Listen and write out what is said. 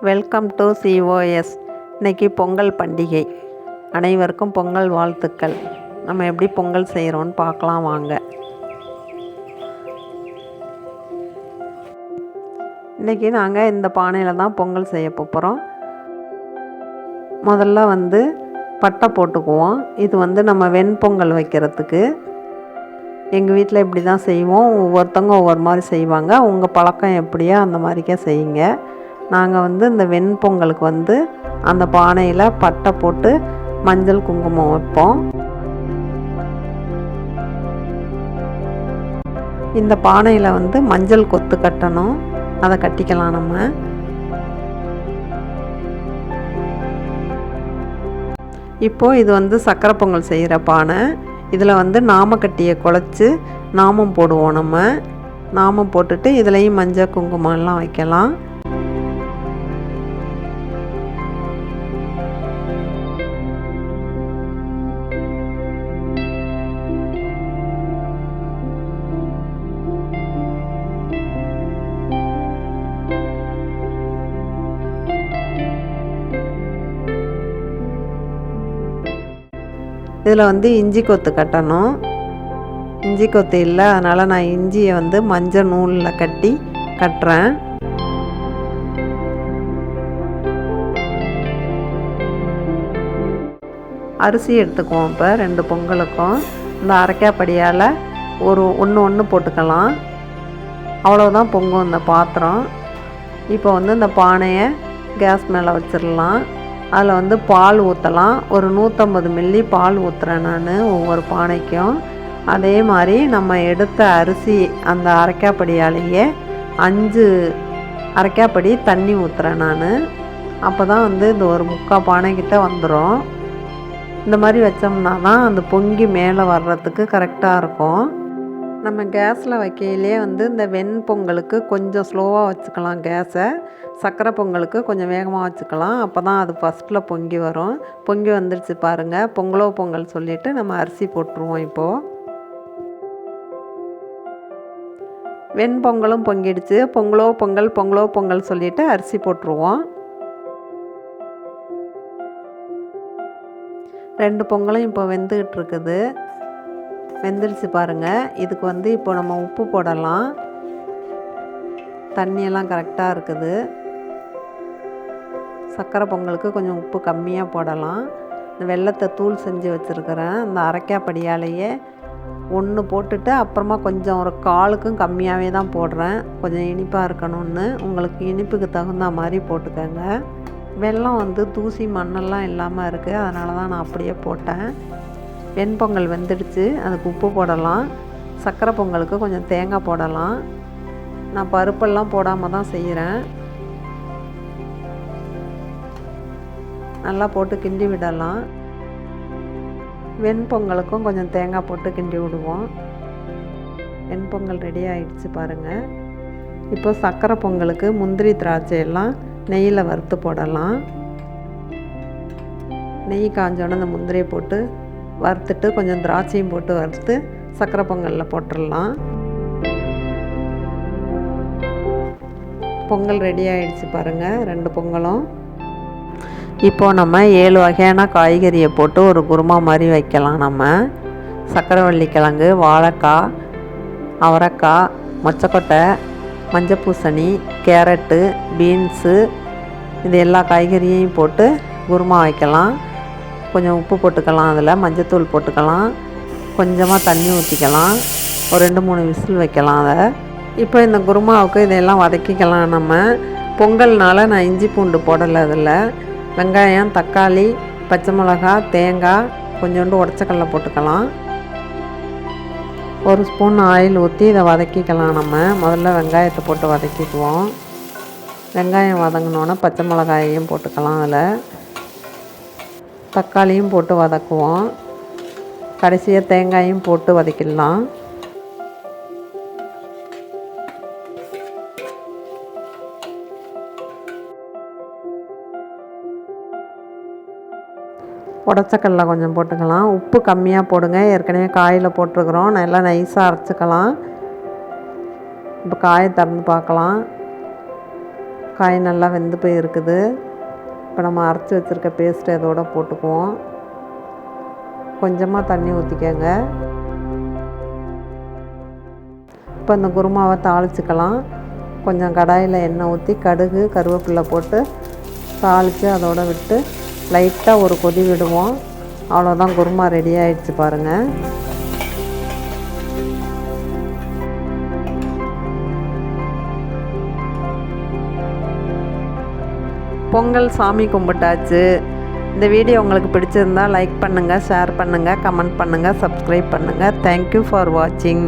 Welcome to COS. இன்றைக்கி பொங்கல் பண்டிகை. அனைவருக்கும் பொங்கல் வாழ்த்துக்கள். நம்ம எப்படி பொங்கல் செய்கிறோன்னு பார்க்கலாம் வாங்க. இன்றைக்கி நாங்கள் இந்த பானையில் தான் பொங்கல் செய்ய போகிறோம். முதல்ல பட்டை போட்டுக்குவோம். இது நம்ம வெண்பொங்கல் வைக்கிறதுக்கு. எங்கள் வீட்டில் இப்படி தான் செய்வோம். ஒவ்வொருத்தவங்க ஒவ்வொரு மாதிரி செய்வாங்க. உங்கள் பழக்கம் எப்படியோ அந்த மாதிரிக்கே செய்யுங்க. நாங்கள் இந்த வெண்பொங்கலுக்கு அந்த பானையில் பட்டை போட்டு மஞ்சள் குங்குமம் வைப்போம். இந்த பானையில் மஞ்சள் கொத்து கட்டணும். அதை கட்டிக்கலாம் நம்ம. இப்போது இது சக்கரை பொங்கல் செய்கிற பானை. இதில் நாமக்கட்டியை குழச்சி நாமம் போடுவோம். நம்ம நாமம் போட்டுட்டு இதுலேயும் மஞ்சள் குங்குமம் எல்லாம் வைக்கலாம். இதில் இஞ்சி கொத்து கட்டணும். இஞ்சி கொத்து இல்லை, அதனால் நான் இஞ்சியை மஞ்சள் நூலில் கட்டி கட்டுறேன். அரிசி எடுத்துக்குவோம். இப்போ 2 பொங்கலுக்கும் இந்த அரைக்காப்படியால் ஒன்று போட்டுக்கலாம். அவ்வளோதான் பொங்கும் இந்த பாத்திரம். இப்போ இந்த பானையை கேஸ் மேலே வச்சிடலாம். அதில் பால் ஊற்றலாம். ஒரு 150 மில்லி பால் ஊற்றுறேன் நான் ஒவ்வொரு பானைக்கும். அதே மாதிரி நம்ம எடுத்த அரிசி அந்த அரைக்காப்படியாலேயே 5 அரைக்காப்படி தண்ணி ஊற்றுறேன் நான். அப்போ தான் இது ஒரு 3/4 பானைக்கிட்ட வந்துடும். இந்த மாதிரி வச்சோம்னா தான் அந்த பொங்கி மேலே வர்றதுக்கு கரெக்டாக இருக்கும். நம்ம கேஸில் வைக்கையிலே இந்த வெண்பொங்கலுக்கு கொஞ்சம் ஸ்லோவாக வச்சுக்கலாம் கேஸை. சக்கரை பொங்கலுக்கு கொஞ்சம் வேகமாக வச்சுக்கலாம். அப்போ தான் அது ஃபஸ்ட்டில் பொங்கி வரும். பொங்கி வந்துடுச்சு பாருங்கள். பொங்கலோ பொங்கல் சொல்லிவிட்டு நம்ம அரிசி போட்டுருவோம். இப்போது வெண்பொங்கலும் பொங்கிடுச்சு. பொங்கலோ பொங்கல் சொல்லிவிட்டு அரிசி போட்டுருவோம். 2 பொங்கலும் இப்போ வெந்துக்கிட்டு இருக்குது. வெந்துடுச்சு பாருங்கள். இதுக்கு இப்போ நம்ம உப்பு போடலாம். தண்ணியெல்லாம் கரெக்டாக இருக்குது. சக்கரை பொங்கலுக்கு கொஞ்சம் உப்பு கம்மியாக போடலாம். இந்த வெல்லத்தை தூள் செஞ்சு வச்சுருக்கிறேன். அந்த அரைக்காப்படியாலேயே 1 போட்டுட்டு அப்புறமா கொஞ்சம் ஒரு 1/4க்கும் கம்மியாகவே தான் போடுறேன். கொஞ்சம் இனிப்பாக இருக்கணும்னு. உங்களுக்கு இனிப்புக்கு தகுந்த மாதிரி போட்டுக்கோங்க. வெல்லம் தூசி மண்ணெல்லாம் இல்லாமல் இருக்குது. அதனால தான் நான் அப்படியே போட்டேன். வெண்பொங்கல் வெந்துடுச்சு. அதுக்கு உப்பு போடலாம். சக்கரை பொங்கலுக்கு கொஞ்சம் தேங்காய் போடலாம். நான் பருப்பெல்லாம் போடாமல் தான் செய்கிறேன். நல்லா போட்டு கிண்டி விடலாம். வெண்பொங்கலுக்கும் கொஞ்சம் தேங்காய் போட்டு கிண்டி விடுவோம். வெண்பொங்கல் ரெடி ஆகிடுச்சு பாருங்கள். இப்போ சக்கரை பொங்கலுக்கு முந்திரி திராட்சை எல்லாம் நெய்யில் வறுத்து போடலாம். நெய் காஞ்சோன்னே அந்த முந்திரியை போட்டு வறுத்துட்டு கொஞ்சம் திராட்சையும் போட்டு வறுத்து சக்கரை பொங்கலில் போட்டுடலாம். பொங்கல் ரெடி ஆகிடுச்சு பாருங்கள். 2 பொங்கலும். இப்போது நம்ம 7 வகையான காய்கறியை போட்டு ஒரு குருமா மாதிரி வைக்கலாம். நம்ம சக்கரவள்ளி கிழங்கு, வாழைக்காய், அவரைக்காய், மொச்சக்கொட்டை, மஞ்சள் பூசணி, கேரட்டு, பீன்ஸு, இது எல்லா காய்கறியையும் போட்டு குருமா வைக்கலாம். கொஞ்சம் உப்பு போட்டுக்கலாம். அதில் மஞ்சத்தூள் போட்டுக்கலாம். கொஞ்சமாக தண்ணி ஊற்றிக்கலாம். ஒரு 2-3 விசில் வைக்கலாம் அதை. இப்போ இந்த குருமாவுக்கு இதெல்லாம் வதக்கிக்கலாம். நம்ம பொங்கல்னால நான் இஞ்சி பூண்டு போடலை. அதில் வெங்காயம், தக்காளி, பச்சை மிளகா, தேங்காய், கொஞ்சோண்டு உடச்சக்கடலை போட்டுக்கலாம். 1 ஸ்பூன் ஆயில் ஊற்றி இதை வதக்கிக்கலாம். நம்ம முதல்ல வெங்காயத்தை போட்டு வதக்கிக்குவோம். வெங்காயம் வதங்கினோன்னே பச்சை மிளகாயையும் போட்டுக்கலாம். அதில் தக்காளியும் போட்டு வதக்குவோம். கடைசியாக தேங்காயும் போட்டு வதக்கிடலாம். உடச்சக்கடலை கொஞ்சம் போட்டுக்கலாம். உப்பு கம்மியாக போடுங்க. ஏற்கனவே காயில் போட்டிருக்கிறோம். நல்லா நைஸாக அரைச்சிக்கலாம். இப்போ காயை திறந்து பார்க்கலாம். காய் நல்லா வெந்து போயிருக்குது. இப்போ நம்ம அரைச்சி வச்சுருக்க பேஸ்ட்டை இதோட போட்டுக்குவோம். கொஞ்சமாக தண்ணி ஊற்றிக்கங்க. இப்போ இந்த குருமாவை தாளிச்சிக்கலாம். கொஞ்சம் கடாயில் எண்ணெய் ஊற்றி கடுகு கருவேப்பிலை போட்டு தாளித்து அதோட விட்டு லைட்டாக ஒரு கொதி விடுவோம். அவ்வளோதான், குருமா ரெடி ஆகிடுச்சு பாருங்கள். பொங்கல் சாமி கும்பிட்டாச்சு. இந்த வீடியோ உங்களுக்கு பிடிச்சிருந்தால் லைக் பண்ணுங்கள், ஷேர் பண்ணுங்கள், கமெண்ட் பண்ணுங்கள், சப்ஸ்கிரைப் பண்ணுங்கள். தேங்க்யூ ஃபார் வாட்சிங்.